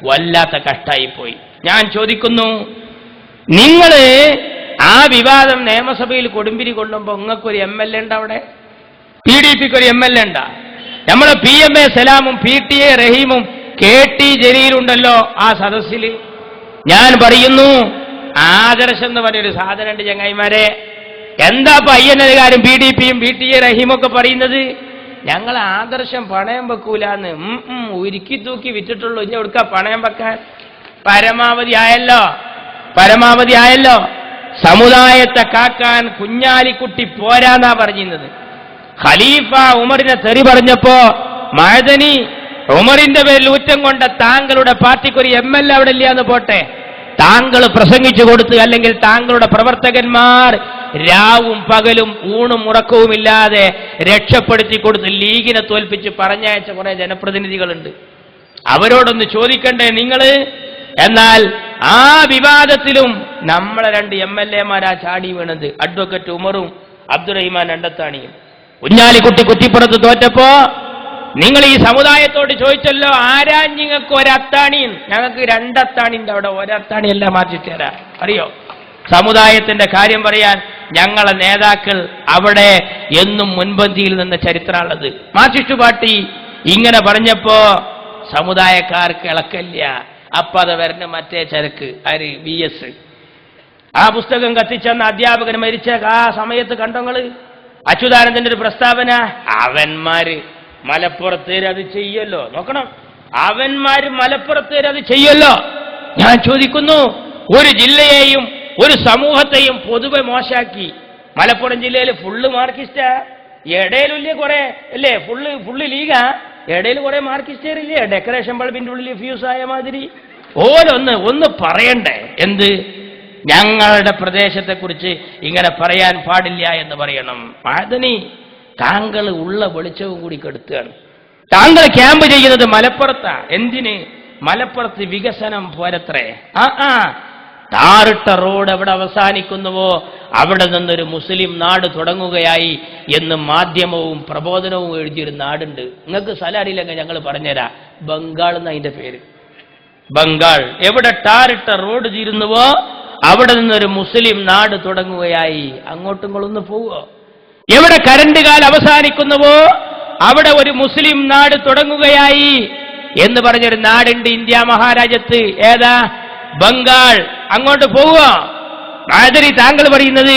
വല്ലാത്ത കഷ്ടായിപ്പോയി. ഞാൻ ചോദിക്കുന്നു, നിങ്ങൾ ആ വിവാദം നിയമസഭയിൽ കൊടുമ്പിരി കൊള്ളുമ്പോൾ നിങ്ങൾക്കൊരു MLA ഉണ്ട് അവിടെ? PDPക്ക് ഒരു MLA ഉണ്ടാ? നമ്മളെ PMA സലാമും PTA റഹീമും KT ജലീലുണ്ടല്ലോ ആ സദസ്സിൽ. ഞാൻ പറയുന്നു, ആദർശം എന്ന് പറഞ്ഞൊരു സാധനമുണ്ട് ചങ്ങായിമാരെ. എന്താ പയ്യനൊരു കാര്യം PDPയും PTA റഹീമൊക്കെ പറയുന്നത്? ഞങ്ങൾ ആദർശം പണയം വെക്കൂലെന്ന്. ഉരുക്കി തൂക്കി വിറ്റിട്ടുള്ളൂ, ഇനി എടുക്ക പണയം വെക്കാൻ? പരമാവധി ആയല്ലോ. സമുദായത്തെ കാക്കാൻ കുഞ്ഞാലിക്കുട്ടി പോരാന്നാ പറഞ്ഞിരുന്നത്. ഖലീഫ ഉമറിനെ തെറി പറഞ്ഞപ്പോ മഅദനി ഉമറിന്റെ പേരിൽ ഊറ്റം കൊണ്ട താങ്കളുടെ പാർട്ടിക്കൊരു MLA അവിടെ ഇല്ലാന്ന് പോട്ടെ, താങ്കൾ പ്രസംഗിച്ചു കൊടുത്ത്, അല്ലെങ്കിൽ താങ്കളുടെ പ്രവർത്തകന്മാർ രാവും പകലും ഊണും ഉറക്കവുമില്ലാതെ രക്ഷപ്പെടുത്തി കൊടുത്ത് ലീഗിനെ തോൽപ്പിച്ച് പറഞ്ഞയച്ച കുറെ ജനപ്രതിനിധികളുണ്ട്. അവരോടൊന്ന് ചോദിക്കണ്ടേ നിങ്ങൾ? എന്നാൽ ആ വിവാദത്തിലും നമ്മളെ 2 MLA-മാരാ ചാടി വീണത്. അഡ്വക്കേറ്റ് ഉമറും അബ്ദുറഹിമാൻ രണ്ടത്താണിയും. കുഞ്ഞാലിക്കുട്ടി കുറ്റിപ്പുറത്ത് തോറ്റപ്പോ നിങ്ങൾ ഈ സമുദായത്തോട് ചോദിച്ചല്ലോ, ആരാ നിങ്ങൾക്ക് ഒരത്താണി? ഞങ്ങൾക്ക് 2 അത്താണിന്റെ അവിടെ, ഒരത്താണിയല്ല മാറ്റിത്തരാ. അറിയോ? സമുദായത്തിന്റെ കാര്യം പറയാൻ ഞങ്ങളെ നേതാക്കൾ അവിടെ എന്നും മുൻപന്തിയിൽ നിന്ന ചരിത്രമുള്ളത്. മാർക്സിസ്റ്റ് പാർട്ടി ഇങ്ങനെ പറഞ്ഞപ്പോ സമുദായക്കാർക്ക് ഇളക്കല്ല. അപ്പൊ അത് വരുന്ന മറ്റേ ചരക്ക് ആര്? VS. ആ പുസ്തകം കത്തിച്ചെന്ന അധ്യാപകൻ മരിച്ച ആ സമയത്ത് കണ്ടോങ്ങള് അച്യുതാനന്ദന്റെ ഒരു പ്രസ്താവന, അവന്മാര് മലപ്പുറത്തേര് അത് ചെയ്യല്ലോ. നോക്കണം, അവന്മാര് മലപ്പുറത്തേര് അത് ചെയ്യല്ലോ. ഞാൻ ചോദിക്കുന്നു, ഒരു ജില്ലയെയും ഒരു സമൂഹത്തെയും പൊതുവെ മോശാക്കി. മലപ്പുറം ജില്ലയിൽ ഫുള്ള് മാർക്കിസ്റ്റാ, ഇടയിലില്ലേ കുറെ അല്ലേ? ഫുള്ള് ലീഗാ, ഇടയിൽ കുറെ മാർക്കിസ്റ്റേരില്ലേ? ഡെക്കറേഷൻ ബൾബിന്റെ ഉള്ളിൽ ഫ്യൂസ് ആയ മാതിരി. ഒന്ന് പറയണ്ടേ? എന്ത്? ഞങ്ങളുടെ പ്രദേശത്തെ കുറിച്ച് ഇങ്ങനെ പറയാൻ പാടില്ല എന്ന് പറയണം. മഅദനി, താങ്കൾ ഉള്ള വെളിച്ചവും കൂടി കെടുത്തുകയാണ്. താങ്കൾ ക്യാമ്പ് ചെയ്യുന്നത് മലപ്പുറത്താ. എന്തിന്? മലപ്പുറത്ത് വികസനം പോരത്രേ. ടാറിട്ട റോഡ് എവിടെ അവസാനിക്കുന്നുവോ അവിടെ നിന്നൊരു മുസ്ലിം നാട് തുടങ്ങുകയായി എന്ന് മാധ്യമവും പ്രബോധനവും എഴുതിയൊരു നാടുണ്ട്. നിങ്ങൾക്ക് സ്ഥലം അറിയില്ലെങ്കിൽ ഞങ്ങൾ പറഞ്ഞുതരാം. ബംഗാൾ എന്ന അതിന്റെ പേര്. ബംഗാൾ. എവിടെ ടാറിട്ട റോഡ് തീരുന്നുവോ അവിടെ നിന്നൊരു മുസ്ലിം നാട് തുടങ്ങുകയായി. അങ്ങോട്ടും നിങ്ങളൊന്ന് പോവോ? എവിടെ കരണ്ട് കാൽ അവസാനിക്കുന്നുവോ അവിടെ ഒരു മുസ്ലിം നാട് തുടങ്ങുകയായി എന്ന് പറഞ്ഞൊരു നാടുണ്ട് ഇന്ത്യ മഹാരാജ്യത്ത്. ഏതാ? ബംഗാൾ. അങ്ങോട്ട് പോവുക. മാതിരി താങ്കൾ പറയുന്നത്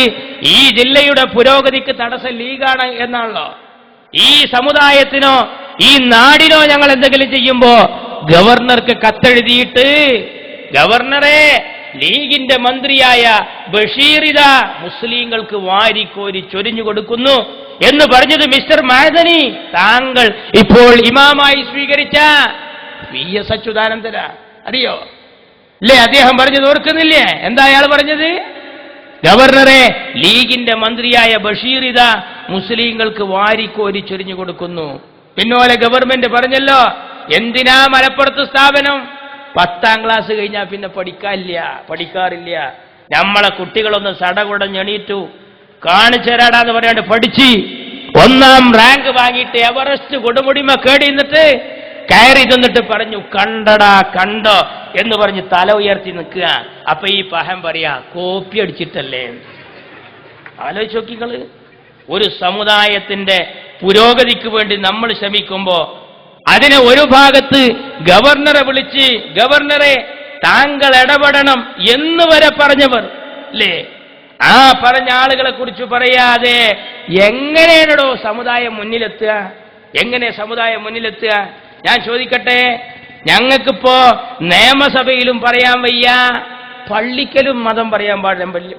ഈ ജില്ലയുടെ പുരോഗതിക്ക് തടസ്സം ലീഗാണ് എന്നാണല്ലോ. ഈ സമുദായത്തിനോ ഈ നാടിനോ ഞങ്ങൾ എന്തെങ്കിലും ചെയ്യുമ്പോ ഗവർണർക്ക് കത്തെഴുതിയിട്ട്, ഗവർണറെ, ലീഗിന്റെ മന്ത്രിയായ ബഷീറിത മുസ്ലിങ്ങൾക്ക് വാരിക്കോരി ചൊരിഞ്ഞു കൊടുക്കുന്നു എന്ന് പറഞ്ഞത് മിസ്റ്റർ മഅദനി, താങ്കൾ ഇപ്പോൾ ഇമാമായി സ്വീകരിച്ച VS അച്യുതാനന്ദന. അറിയോ അല്ലേ? അദ്ദേഹം പറഞ്ഞത് ഓർക്കുന്നില്ലേ? എന്താ അയാൾ പറഞ്ഞത്? ഗവർണറെ, ലീഗിന്റെ മന്ത്രിയായ ബഷീറിത മുസ്ലിങ്ങൾക്ക് വാരിക്കോരി ചൊരിഞ്ഞു കൊടുക്കുന്നു. പിന്നോലെ ഗവൺമെന്റ് പറഞ്ഞല്ലോ, എന്തിനാ മലപ്പുറത്ത് സ്ഥാപനം? 10ാം ക്ലാസ് കഴിഞ്ഞാൽ പിന്നെ പഠിക്കാറില്ല. നമ്മളെ കുട്ടികളൊന്ന് സടകുടഞ്ഞെണീറ്റു കാണിച്ചു തരാടാന്ന് പറയാണ്ട് പഠിച്ച് 1ാം റാങ്ക് വാങ്ങിയിട്ട് എവറസ്റ്റ് കൊടുമുടിമ കേടി നിന്നിട്ട് കയറി നിന്നിട്ട് പറഞ്ഞു, കണ്ടടാ കണ്ടോ എന്ന് പറഞ്ഞ് തല ഉയർത്തി നിൽക്കുക. അപ്പൊ ഈ പഹം പറയാ, കോപ്പി അടിച്ചിട്ടല്ലേ? ആലോചിച്ച് നോക്കിക്കള്. ഒരു സമുദായത്തിന്റെ പുരോഗതിക്ക് വേണ്ടി നമ്മൾ ശ്രമിക്കുമ്പോ അതിനെ ഒരു ഭാഗത്ത് ഗവർണറെ വിളിച്ച്, ഗവർണറെ താങ്കൾ ഇടപെടണം എന്ന് വരെ പറഞ്ഞവർ അല്ലേ? ആ പറഞ്ഞ ആളുകളെ കുറിച്ച് പറയാതെ എങ്ങനെയാണോ സമുദായം മുന്നിലെത്തുക? എങ്ങനെ സമുദായം മുന്നിലെത്തുക? ഞാൻ ചോദിക്കട്ടെ, ഞങ്ങൾക്കിപ്പോ നിയമസഭയിലും പറയാൻ വയ്യ, പള്ളിക്കലും മതം പറയാൻ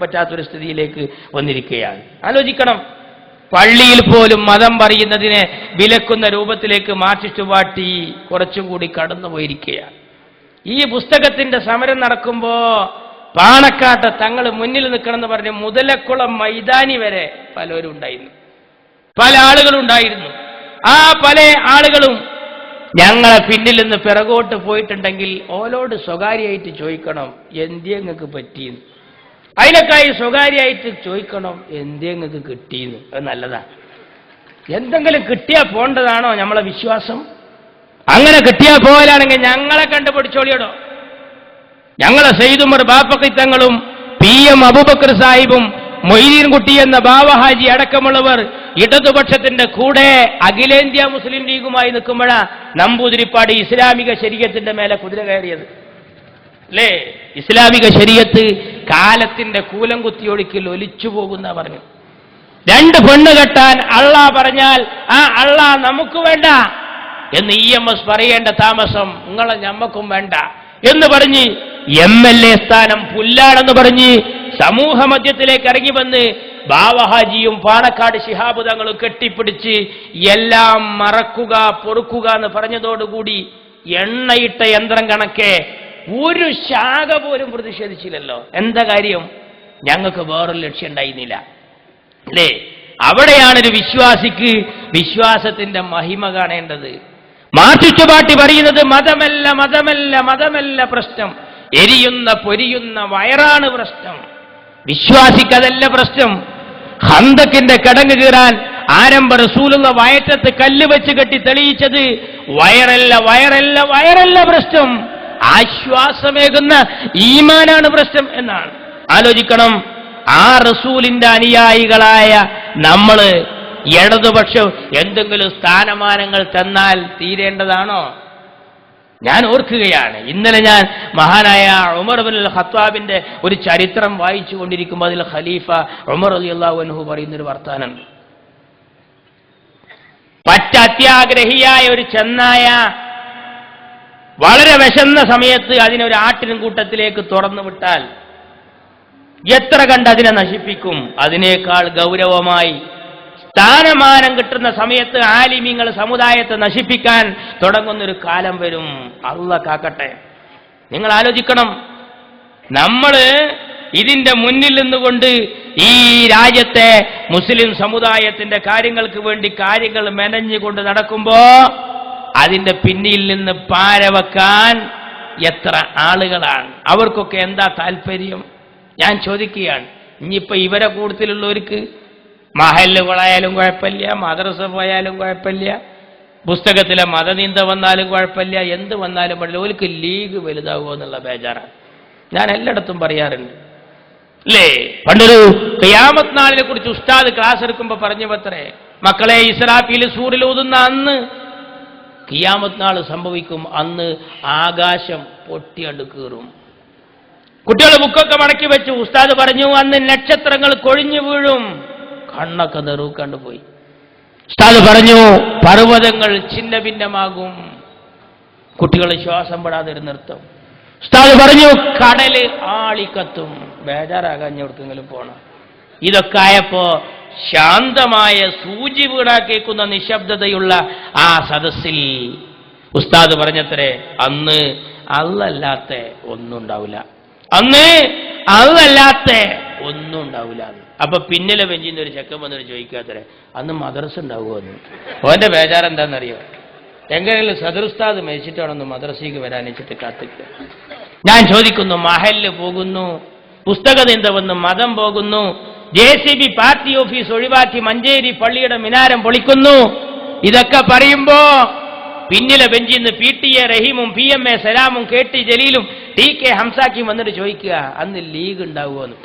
പറ്റാത്തൊരു സ്ഥിതിയിലേക്ക് വന്നിരിക്കുകയാണ്. ആലോചിക്കണം. പള്ളിയിൽ പോലും മതം പറയുന്നതിനെ വിലക്കുന്ന രൂപത്തിലേക്ക് മാർക്സിസ്റ്റ് പാർട്ടി കുറച്ചും കൂടി കടന്നുപോയിരിക്കുകയാണ്. ഈ പുസ്തകത്തിന്റെ സമരം നടക്കുമ്പോ പാണക്കാട്ട് തങ്ങൾ മുന്നിൽ നിൽക്കണമെന്ന് പറഞ്ഞ് മുതലക്കുളം മൈതാനി വരെ പലരും ഉണ്ടായിരുന്നു, പല ആളുകളുണ്ടായിരുന്നു. ആ പല ആളുകളും ഞങ്ങളെ പിന്നിൽ നിന്ന് പിറകോട്ട് പോയിട്ടുണ്ടെങ്കിൽ ഓലോട് സ്വകാര്യമായിട്ട് ചോദിക്കണം, എന്തേ നിങ്ങൾക്ക് പറ്റിയെന്ന്. അതിനൊക്കെയായി സ്വകാര്യമായിട്ട് ചോദിക്കണം, എന്തേ നിങ്ങൾക്ക് കിട്ടിയെന്ന്. അത് നല്ലതാ. എന്തെങ്കിലും കിട്ടിയാൽ പോണ്ടതാണോ നമ്മളെ വിശ്വാസം? അങ്ങനെ കിട്ടിയാൽ പോയാലാണെങ്കിൽ ഞങ്ങളെ കണ്ടുപിടിച്ചോളിയടോ. ഞങ്ങളെ സയ്യിദുമർ ബാപ്പക്കിത്തങ്ങളും PM അബൂബക്കർ സാഹിബും മൊയ്തീൻകുട്ടി എന്ന ബാവഹാജി അടക്കമുള്ളവർ ഇടതുപക്ഷത്തിന്റെ കൂടെ അഖിലേന്ത്യാ മുസ്ലിം ലീഗുമായി നിൽക്കുമ്പോഴാ നമ്പൂതിരിപ്പാട് ഇസ്ലാമിക ശരീഅത്തിന്റെ മേലെ കുതിര കയറിയത് അല്ലേ? ഇസ്ലാമിക ശരീഅത്ത് കാലത്തിന്റെ കൂലം കുത്തിയൊഴുക്കിൽ ഒലിച്ചു പോകുന്ന പറഞ്ഞു. 2 പെണ്ണ് കെട്ടാൻ അള്ളാ പറഞ്ഞാൽ ആ അള്ളാ നമുക്ക് വേണ്ട എന്ന് EMS പറയേണ്ട താമസം നിങ്ങളെ ഞമ്മക്കും വേണ്ട എന്ന് പറഞ്ഞ് MLA സ്ഥാനം പുല്ലാണെന്ന് പറഞ്ഞ് സമൂഹ മധ്യത്തിലേക്ക് ഇറങ്ങി വന്ന് ബാവഹാജിയും പാണക്കാട് ശിഹാബ് തങ്ങളും കെട്ടിപ്പിടിച്ച് എല്ലാം മറക്കുക പൊറുക്കുക എന്ന് പറഞ്ഞതോടുകൂടി എണ്ണയിട്ട യന്ത്രം കണക്കെ ഒരു ശാഖ പോലും പ്രതിഷേധിച്ചില്ലല്ലോ. എന്താ കാര്യം? ഞങ്ങൾക്ക് വേറൊരു ലക്ഷ്യം ഉണ്ടായിരുന്നില്ല അല്ലേ? അവിടെയാണ് ഒരു വിശ്വാസിക്ക് വിശ്വാസത്തിന്റെ മഹിമ കാണേണ്ടത്. മാറ്റുച്ചുപാട്ടി പറയുന്നത് മതമല്ല മതമല്ല മതമല്ല പ്രശ്നം, എരിയുന്ന പൊരിയുന്ന വയറാണ് പ്രശ്നം. വിശ്വാസിക്കതല്ല പ്രശ്നം. ഖന്തക്കിന്റെ കിടങ്ങ് കീറാൻ ആരംഭ റസൂലുള്ള വയറ്റത്ത് കല്ല് വെച്ച് കെട്ടി തെളിയിച്ചത് വയറല്ല വയറല്ല വയറല്ല പ്രശ്നം, ആശ്വാസമേകുന്ന ഈമാനാണ് പ്രശ്നം എന്നാണ്. ആലോചിക്കണം. ആ റസൂലിന്റെ അനുയായികളായ നമ്മള് ഇടതുപക്ഷം എന്തെങ്കിലും സ്ഥാനമാനങ്ങൾ തന്നാൽ തീരേണ്ടതാണോ? ഞാൻ ഓർക്കുകയാണ്, ഇന്നലെ ഞാൻ മഹാനായ ഉമർ ഇബ്നുൽ ഖത്താബിന്റെ ഒരു ചരിത്രം വായിച്ചു കൊണ്ടിരിക്കുമ്പോൾ അതിൽ ഖലീഫ ഉമർ റളിയല്ലാഹു അൻഹു പറയുന്നൊരു വർത്താനം. അത്യാഗ്രഹിയായ ഒരു ചെന്നായ വളരെ വിശന്ന സമയത്ത് അതിനൊരു ആട്ടിനും കൂട്ടത്തിലേക്ക് തുറന്നു വിട്ടാൽ എത്ര കണ്ട് അതിനെ നശിപ്പിക്കും? അതിനേക്കാൾ ഗൗരവമായി സ്ഥാനമാനം കിട്ടുന്ന സമയത്ത് ആലിമീങ്ങൾ സമുദായത്തെ നശിപ്പിക്കാൻ തുടങ്ങുന്നൊരു കാലം വരും. അല്ലാഹ് കാക്കട്ടെ. നിങ്ങൾ ആലോചിക്കണം, നമ്മൾ ഇതിന്റെ മുന്നിൽ നിന്നുകൊണ്ട് ഈ രാജ്യത്തെ മുസ്ലിം സമുദായത്തിന്റെ കാര്യങ്ങൾക്ക് വേണ്ടി കാര്യങ്ങൾ മെനഞ്ഞുകൊണ്ട് നടക്കുമ്പോ അതിന്റെ പിന്നിൽ നിന്ന് പാരവെക്കാൻ എത്ര ആളുകളാണ്? അവർക്കൊക്കെ എന്താ താല്പര്യം? ഞാൻ ചോദിക്കുകയാണ്. ഇനിയിപ്പോ ഇവരെ കൂട്ടത്തിലുള്ളവർക്ക് മഹല്ലുകളായാലും കുഴപ്പമില്ല, മദ്രസ പോയാലും കുഴപ്പമില്ല, പുസ്തകത്തിലെ മതനിന്ദ വന്നാലും കുഴപ്പമില്ല, എന്ത് വന്നാലും പറ്റില്ല, ഓർക്ക് ലീഗ് വലുതാവുമോ എന്നുള്ള ബേജാറാണ്. ഞാൻ എല്ലായിടത്തും പറയാറുണ്ട് അല്ലേ? പണ്ടൊരു ഖിയാമത്ത് നാളിനെ കുറിച്ച് ഉസ്താദ് ക്ലാസ് എടുക്കുമ്പോൾ പറഞ്ഞു പത്രേ, മക്കളെ ഇസ്രാഫീൽ സൂറിൽ ഊതുന്ന അന്ന് ഖിയാമത്ത് നാൾ സംഭവിക്കും, അന്ന് ആകാശം പൊട്ടിയണ്ട് കീറും. കുട്ടികൾ ബുക്കൊക്കെ മടക്കി വെച്ചു. ഉസ്താദ് പറഞ്ഞു അന്ന് നക്ഷത്രങ്ങൾ കൊഴിഞ്ഞു വീഴും. കണ്ണൊക്കെ നെറുക്കണ്ടു പോയി. ഉസ്താദ് പറഞ്ഞു പർവ്വതങ്ങൾ ഛിന്ന ഭിന്നമാകും. കുട്ടികൾ ശ്വാസം പെടാതെ ഒരു നൃത്തം. ഉസ്താദ് പറഞ്ഞു കടല് ആളിക്കത്തും. ബേജാറാകാഞ്ഞെടുക്കെങ്കിലും പോണം. ഇതൊക്കെ ആയപ്പോ ശാന്തമായ സൂചി വീണാ കേൾക്കുന്ന നിശബ്ദതയുള്ള ആ സദസ്സിൽ ഉസ്താദ് പറഞ്ഞത്രേ, അന്ന് അല്ലല്ലാത്ത ഒന്നും ഉണ്ടാവില്ല, അന്ന് അല്ലല്ലാത്ത ഒന്നും ഉണ്ടാവില്ല. അപ്പൊ പിന്നിലെ ബെഞ്ചിന്ന് ഒരു ചെക്കൻ വന്നിട്ട് ചോദിക്കാത്തരെ, അന്ന് മദ്രസ ഉണ്ടാവുമോ എന്ന്. ഓന്റെ ബേജാറ് എന്താണെന്നറിയോ? എങ്ങനെയും സദറുസ്താദ് മരിച്ചിട്ടാണെന്ന് മദ്രസയ്ക്ക് വരാനിച്ചിട്ട് കാത്തിക്കുക. ഞാൻ ചോദിക്കുന്നു, മഹല്ല് പോകുന്നു, പുസ്തകനിന്ദ വന്ന് മതം പോകുന്നു, JCB പാർട്ടി ഓഫീസ് ഒഴിവാക്കി മഞ്ചേരി പള്ളിയുടെ മിനാരം പൊളിക്കുന്നു. ഇതൊക്കെ പറയുമ്പോ പിന്നിലെ ബെഞ്ചിൽ നിന്ന് PTA റഹീമും PMA സലാമും KT ജലീലും TK ഹംസാക്കിയും വന്നിട്ട് ചോദിക്കുക, അന്ന് ലീഗ് ഉണ്ടാവുമോ എന്ന്.